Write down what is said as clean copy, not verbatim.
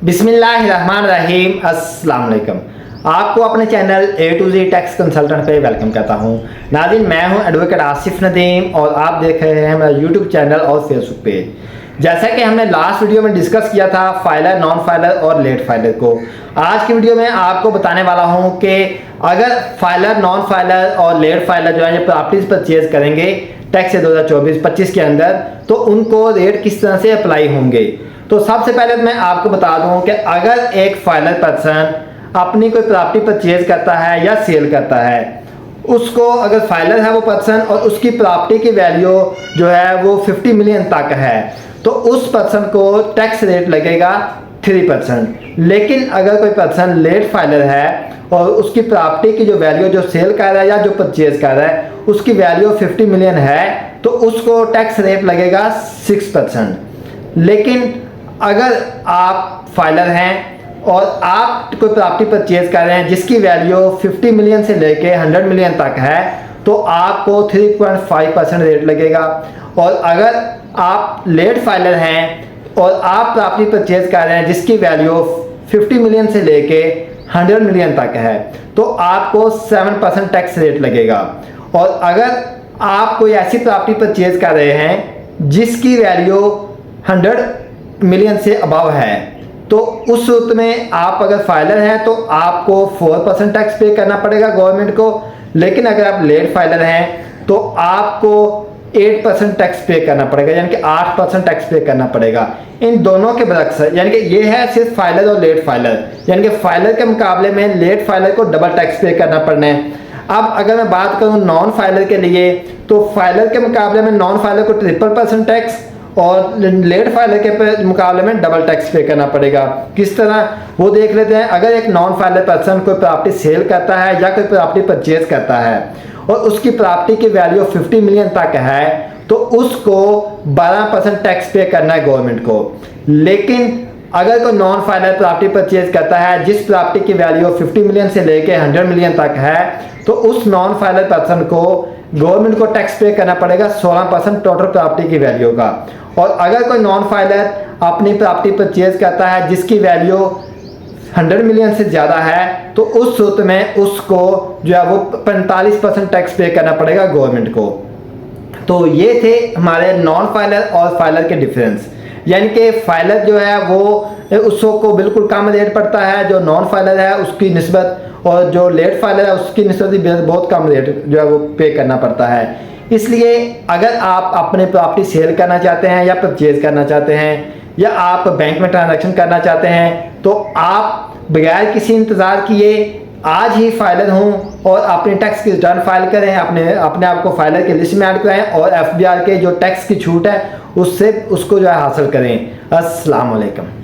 बिस्मिल्लाहिर्रहमानिर्रहीम। अस्सलाम वालेकुम। आपको अपने channel A to Z tax consultant पे वेलकम करता हूँ। नाज़रीन, मैं हूँ एडवोकेट आसिफ नदीम और आप देख रहे हैं मेरा यूट्यूब चैनल और फेसबुक पेज। जैसा कि हमने लास्ट वीडियो में डिस्कस किया था फाइलर, नॉन फाइलर और लेट फाइलर को, आज की वीडियो में आपको बताने वाला हूँ कि अगर फाइलर, नॉन फाइलर और लेट फाइलर जो है ये प्रॉपर्टीज परचेज करेंगे टैक्स 2024-25 के अंदर, तो उनको रेट किस तरह से अप्लाई होंगे। तो सबसे पहले मैं आपको बता दूं कि अगर एक फाइलर पर्सन अपनी कोई प्रॉपर्टी परचेज करता है या सेल करता है, उसको अगर फाइलर है वो पर्सन और उसकी प्रॉपर्टी की वैल्यू जो है वो 50 मिलियन तक है, तो उस पर्सन को टैक्स रेट लगेगा 3%। लेकिन अगर कोई पर्सन लेट फाइलर है और उसकी प्रॉपर्टी की जो वैल्यू जो सेल कर रहा है या जो परचेज कर रहा है उसकी वैल्यू 50 मिलियन है, तो उसको टैक्स रेट लगेगा 6%। लेकिन अगर आप फाइलर हैं और आप कोई प्रॉपर्टी परचेज कर रहे हैं जिसकी वैल्यू 50 मिलियन से लेके 100 मिलियन तक है, तो आपको 3.5% रेट लगेगा। और अगर आप लेट फाइलर हैं और आप प्रॉपर्टी परचेज कर रहे हैं जिसकी वैल्यू 50 मिलियन से लेके 100 मिलियन तक है, तो आपको 7% टैक्स रेट लगेगा। और अगर आप कोई ऐसी प्रॉपर्टी परचेज कर रहे हैं जिसकी वैल्यू 100 मिलियन से अबव है, तो उस सूरत में आप अगर फाइलर हैं तो आपको 4% टैक्स पे करना पड़ेगा गवर्नमेंट को। लेकिन अगर आप लेट फाइलर हैं तो आपको 8% टैक्स पे करना पड़ेगा, यानी कि 8% टैक्स पे करना पड़ेगा इन दोनों के बरक्स। यानी कि ये है सिर्फ फाइलर और लेट फाइलर, यानी कि फाइलर के मुकाबले में लेट फाइलर को डबल टैक्स पे करना पड़ना है। अब अगर मैं बात करूं नॉन फाइलर के लिए, तो फाइलर के मुकाबले में नॉन फाइलर को 3% टैक्स और लेट फाइलर के मुकाबले में डबल टैक्स पे करना पड़ेगा। किस तरह वो देख लेते हैं। अगर एक नॉन फाइलर पर्सन कोई प्रॉपर्टी सेल करता है या कोई प्रॉपर्टी परचेज करता है और उसकी प्रॉपर्टी की वैल्यू 50 मिलियन तक है, तो उसको 12% टैक्स पे करना है गवर्नमेंट को। लेकिन अगर कोई नॉन फाइलर प्रॉपर्टी परचेज करता है जिस प्रॉपर्टी की वैल्यू 50 मिलियन से लेके 100 मिलियन तक है, तो उस नॉन फाइलर पर्सन को गवर्नमेंट को टैक्स पे करना पड़ेगा 16% टोटल प्रॉपर्टी की वैल्यू का। और अगर कोई नॉन फाइलर अपनी प्रॉपर्टी परचेज करता है जिसकी वैल्यू 100 मिलियन से ज़्यादा है, तो उस सूरत में उसको जो है वो 45% टैक्स पे करना पड़ेगा गवर्नमेंट को। तो ये थे हमारे नॉन फाइलर और फाइलर के डिफरेंस। यानी कि फाइलर जो है वो उसको बिल्कुल कम रेट पड़ता है जो नॉन फाइलर है उसकी निस्बत, और जो लेट फाइलर है उसकी निस्बत बहुत कम रेट जो है वो पे करना पड़ता है। इसलिए अगर आप अपने प्रॉपर्टी सेल करना चाहते हैं या परचेज करना चाहते हैं या आप बैंक में ट्रांजैक्शन करना चाहते हैं, तो आप बगैर किसी इंतज़ार किए आज ही फाइलर हों और अपने टैक्स की रिटर्न फाइल करें, अपने आप को फाइलर की लिस्ट में ऐड कराएं और FBR के जो टैक्स की छूट है उससे उसको जो है हासिल करें। अस्सलाम वालेकुम।